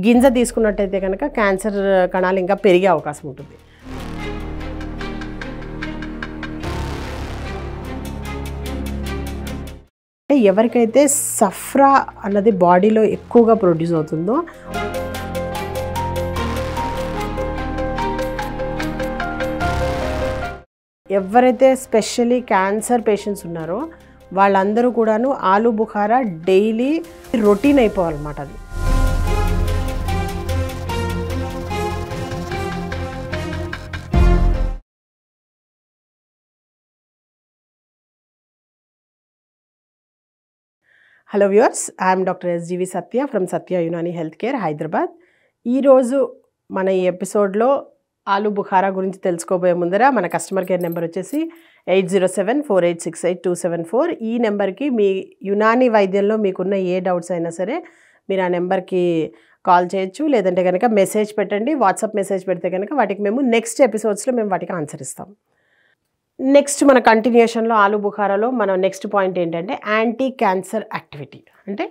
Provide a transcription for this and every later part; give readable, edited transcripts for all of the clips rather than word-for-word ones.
గింజ తీసుకున్నట్టయితే కనుక క్యాన్సర్ కణాలు ఇంకా పెరిగే అవకాశం ఉంటుంది. ఎవరికైతే సఫ్రా అన్నది బాడీలో ఎక్కువగా ప్రొడ్యూస్ అవుతుందో ఎవరైతే స్పెషల్లీ క్యాన్సర్ పేషెంట్స్ ఉన్నారో వాళ్ళందరూ కూడాను ఆలు బుఖారా డైలీ రొటీన్ అయిపోవాలన్నమాట. అది hello viewers, I'm doctor SGV Satya from Satya Unani health care Hyderabad. ఈరోజు మన ఈ ఎపిసోడ్లో ఆలు బుఖారా గురించి తెలుసుకోబోయే ముందర మన కస్టమర్ కేర్ నెంబర్ వచ్చేసి 8074868274. ఈ నెంబర్కి మీ యునాని వైద్యంలో మీకున్న ఏ డౌట్స్ అయినా సరే మీరు ఆ నెంబర్కి కాల్ చేయొచ్చు, లేదంటే కనుక మెసేజ్ పెట్టండి. వాట్సాప్ మెసేజ్ పెడితే కనుక వాటికి మేము నెక్స్ట్ ఎపిసోడ్స్లో మేము వాటికి ఆన్సర్ ఇస్తాం. నెక్స్ట్ మన కంటిన్యూషన్లో ఆలు బుఖారాలో మన నెక్స్ట్ పాయింట్ ఏంటంటే యాంటీ క్యాన్సర్ యాక్టివిటీ. అంటే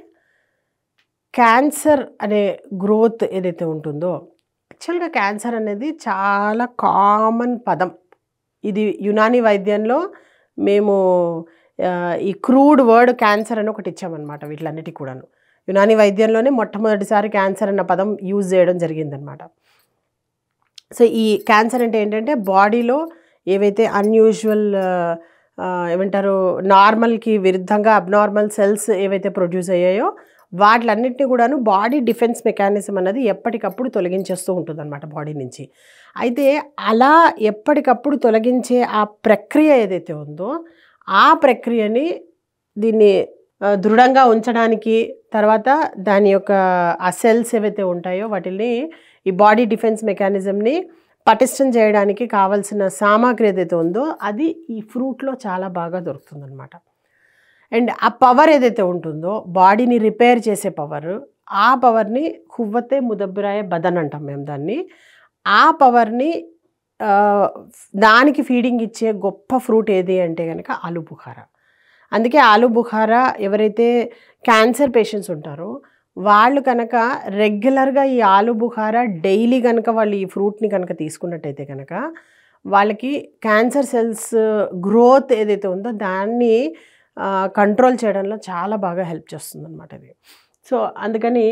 క్యాన్సర్ అనే గ్రోత్ ఏదైతే ఉంటుందో, యాక్చువల్గా క్యాన్సర్ అనేది చాలా కామన్ పదం. ఇది యునాని వైద్యంలో మేము ఈ క్రూడ్ వర్డ్ క్యాన్సర్ అని ఒకటి ఇచ్చామన్నమాట. వీటిలన్నిటికీ కూడాను యునాని వైద్యంలోనే మొట్టమొదటిసారి క్యాన్సర్ అన్న పదం యూజ్ చేయడం జరిగిందనమాట. సో ఈ క్యాన్సర్ అంటే ఏంటంటే బాడీలో ఏవైతే అన్యూజువల్ ఏమంటారు నార్మల్కి విరుద్ధంగా అబ్నార్మల్ సెల్స్ ఏవైతే ప్రొడ్యూస్ అయ్యాయో వాటిలన్నింటినీ కూడాను బాడీ డిఫెన్స్ మెకానిజం అన్నది ఎప్పటికప్పుడు తొలగించేస్తూ ఉంటుంది అనమాట బాడీ నుంచి. అయితే అలా ఎప్పటికప్పుడు తొలగించే ఆ ప్రక్రియ ఏదైతే ఉందో ఆ ప్రక్రియని దీన్ని దృఢంగా ఉంచడానికి, తర్వాత దాని యొక్క ఆ సెల్స్ ఏవైతే ఉంటాయో వాటిని ఈ బాడీ డిఫెన్స్ మెకానిజంని పటిష్టం చేయడానికి కావాల్సిన సామాగ్రి ఏదైతే ఉందో అది ఈ ఫ్రూట్లో చాలా బాగా దొరుకుతుందన్నమాట. అండ్ ఆ పవర్ ఏదైతే ఉంటుందో బాడీని రిపేర్ చేసే పవర్, ఆ పవర్ని ఖువ్వతే ముదబ్బిరాయ బదన్ అంటాం మేము దాన్ని. ఆ పవర్ని దానికి ఫీడింగ్ ఇచ్చే గొప్ప ఫ్రూట్ ఏది అంటే కనుక ఆలు బుఖారా. అందుకే ఆలు బుఖారా ఎవరైతే క్యాన్సర్ పేషెంట్స్ ఉంటారో వాళ్ళు కనుక రెగ్యులర్గా ఈ ఆలు బుఖారా డైలీ కనుక వాళ్ళు ఈ ఫ్రూట్ని కనుక తీసుకున్నట్టయితే కనుక వాళ్ళకి క్యాన్సర్ సెల్స్ గ్రోత్ ఏదైతే ఉందో దాన్ని కంట్రోల్ చేయడంలో చాలా బాగా హెల్ప్ చేస్తుంది అనమాట ఇది. సో అందుకని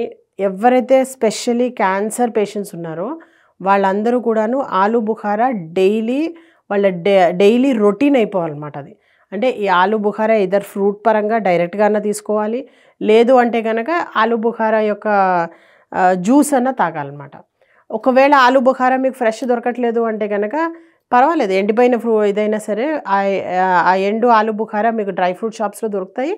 ఎవరైతే స్పెషల్లీ క్యాన్సర్ పేషెంట్స్ ఉన్నారో వాళ్ళందరూ కూడాను ఆలు బుఖారా డైలీ వాళ్ళ డైలీ రొటీన్ అయిపోవాలన్నమాట. అది అంటే ఈ ఆలు బుఖారా ఇదర్ ఫ్రూట్ పరంగా డైరెక్ట్గా తీసుకోవాలి, లేదు అంటే కనుక ఆలు బుఖారా యొక్క జ్యూస్ అన్న తాగాలన్నమాట. ఒకవేళ ఆలు బుఖారా మీకు ఫ్రెష్ దొరకట్లేదు అంటే కనుక పర్వాలేదు, ఎండిపోయిన ఇదైనా సరే ఆ ఎండు ఆలు బుఖారా మీకు డ్రై ఫ్రూట్ షాప్స్లో దొరుకుతాయి.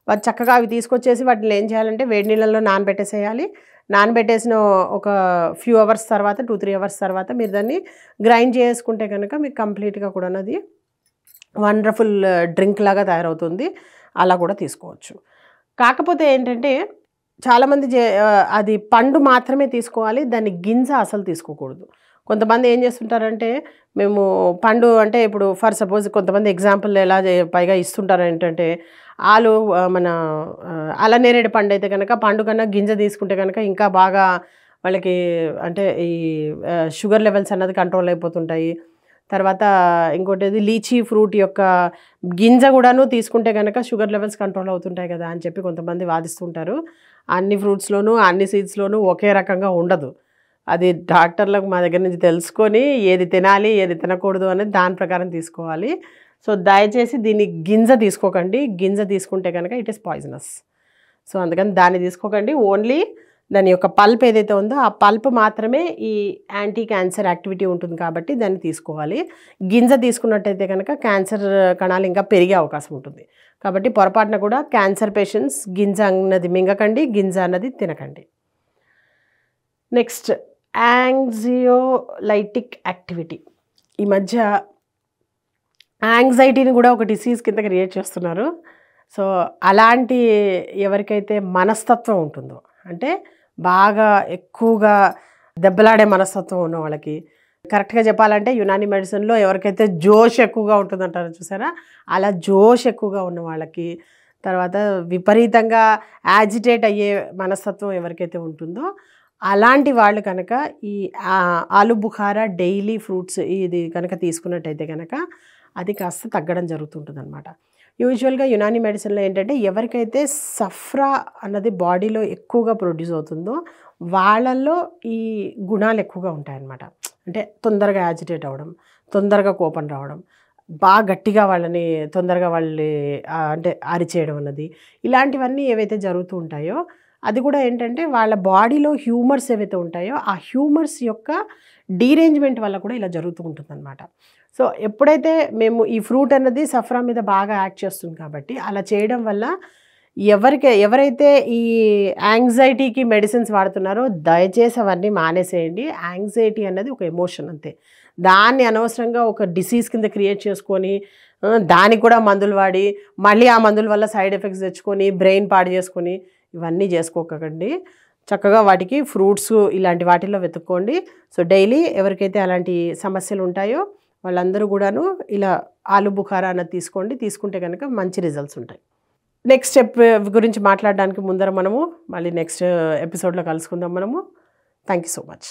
వాటి చక్కగా అవి తీసుకొచ్చేసి వాటిని ఏం చేయాలంటే వేడి నీళ్ళల్లో నానబెట్టేసేయాలి. నానబెట్టేసిన ఒక ఫ్యూ అవర్స్ తర్వాత 2-3 అవర్స్ తర్వాత మీరు దాన్ని గ్రైండ్ చేసుకుంటే కనుక మీకు కంప్లీట్గా కూడా అది వండర్ఫుల్ డ్రింక్ లాగా తయారవుతుంది. అలా కూడా తీసుకోవచ్చు. కాకపోతే ఏంటంటే చాలామంది అది పండు మాత్రమే తీసుకోవాలి, దాన్ని గింజ అసలు తీసుకోకూడదు. కొంతమంది ఏం చేస్తుంటారంటే మేము పండు అంటే ఇప్పుడు ఫర్ సపోజ్ కొంతమంది ఎగ్జాంపుల్ ఎలా పైగా ఇస్తుంటారు ఏంటంటే ఆలు మన అలనేరేడు పండు అయితే కనుక పండు కన్నా గింజ తీసుకుంటే కనుక ఇంకా బాగా వాళ్ళకి అంటే ఈ షుగర్ లెవెల్స్ అన్నది కంట్రోల్ అయిపోతుంటాయి. తర్వాత ఇంకోటి లీచీ ఫ్రూట్ యొక్క గింజ కూడాను తీసుకుంటే కనుక షుగర్ లెవెల్స్ కంట్రోల్ అవుతుంటాయి కదా అని చెప్పి కొంతమంది వాదిస్తుంటారు. అన్ని ఫ్రూట్స్లోనూ అన్ని సీడ్స్లోనూ ఒకే రకంగా ఉండదు. అది డాక్టర్లకు మా దగ్గర నుంచి తెలుసుకొని ఏది తినాలి ఏది తినకూడదు అనేది దాని ప్రకారం తీసుకోవాలి. సో దయచేసి దీన్ని గింజ తీసుకోకండి. గింజ తీసుకుంటే కనుక ఇట్ ఈస్ పాయిజనస్. సో అందుకని దాన్ని తీసుకోకండి. ఓన్లీ దాని యొక్క పల్ప్ ఏదైతే ఉందో ఆ పల్ప్ మాత్రమే ఈ యాంటీ క్యాన్సర్ యాక్టివిటీ ఉంటుంది కాబట్టి దాన్ని తీసుకోవాలి. గింజ తీసుకున్నట్టయితే కనుక క్యాన్సర్ కణాలు ఇంకా పెరిగే అవకాశం ఉంటుంది. కాబట్టి పొరపాటున కూడా క్యాన్సర్ పేషెంట్స్ గింజ అన్నది మింగకండి, గింజ అన్నది తినకండి. Next anxiolytic activity. ఈ మధ్య యాంగ్జైటీని కూడా ఒక డిసీజ్ కింద క్రియేట్ చేస్తున్నారు. సో అలాంటి ఎవరికైతే మనస్తత్వం ఉంటుందో అంటే బాగా ఎక్కువగా దెబ్బలాడే మనస్తత్వం ఉన్న వాళ్ళకి, కరెక్ట్గా చెప్పాలంటే యునాని మెడిసిన్లో ఎవరికైతే జోష్ ఎక్కువగా ఉంటుందంటారో చూసారా, అలా జోష్ ఎక్కువగా ఉన్న వాళ్ళకి, తర్వాత విపరీతంగా యాజిటేట్ అయ్యే మనస్తత్వం ఎవరికైతే ఉంటుందో అలాంటి వాళ్ళు కనుక ఈ ఆలు బుఖారా డైలీ ఫ్రూట్స్ ఇది కనుక తీసుకున్నట్టయితే కనుక అది కాస్త తగ్గడం జరుగుతుంటుందన్నమాట. యూజువల్గా యునానీ మెడిసిన్లో ఏంటంటే ఎవరికైతే సఫ్రా అన్నది బాడీలో ఎక్కువగా ప్రొడ్యూస్ అవుతుందో వాళ్ళల్లో ఈ గుణాలు ఎక్కువగా ఉంటాయన్నమాట. అంటే తొందరగా యాజిటేట్ అవ్వడం, తొందరగా కోపం రావడం, బాగా గట్టిగా వాళ్ళని తొందరగా వాళ్ళు అంటే అరిచేయడం అన్నది, ఇలాంటివన్నీ ఏవైతే జరుగుతూ ఉంటాయో అది కూడా ఏంటంటే వాళ్ళ బాడీలో హ్యూమర్స్ ఏవైతే ఉంటాయో ఆ హ్యూమర్స్ యొక్క డీరేంజ్మెంట్ వల్ల కూడా ఇలా జరుగుతూ ఉంటుందన్నమాట. సో ఎప్పుడైతే మేము ఈ ఫ్రూట్ అన్నది సఫ్రా మీద బాగా యాక్ట్ చేస్తుంది కాబట్టి అలా చేయడం వల్ల ఎవరైతే ఈ యాంగ్జైటీకి మెడిసిన్స్ వాడుతున్నారో దయచేసి అవన్నీ మానేసేయండి. యాంగ్జైటీ అన్నది ఒక ఎమోషన్ అంతే. దాన్ని అనవసరంగా ఒక డిసీజ్ కింద క్రియేట్ చేసుకొని దానికి కూడా మందులు వాడి మళ్ళీ ఆ మందుల వల్ల సైడ్ ఎఫెక్ట్స్ తెచ్చుకొని బ్రెయిన్ పాడు చేసుకొని ఇవన్నీ చేసుకోకండి. చక్కగా వాటికి ఫ్రూట్స్ ఇలాంటి వాటిల్లో వెతుక్కోండి. సో డైలీ ఎవరికైతే అలాంటి సమస్యలు ఉంటాయో వాళ్ళందరూ కూడాను ఇలా ఆలు బుఖారా అన్నది తీసుకుంటే కనుక మంచి రిజల్ట్స్ ఉంటాయి. నెక్స్ట్ స్టెప్ గురించి మాట్లాడడానికి ముందర మనము మళ్ళీ నెక్స్ట్ ఎపిసోడ్లో కలుసుకుందాం మనము. Thank you so much.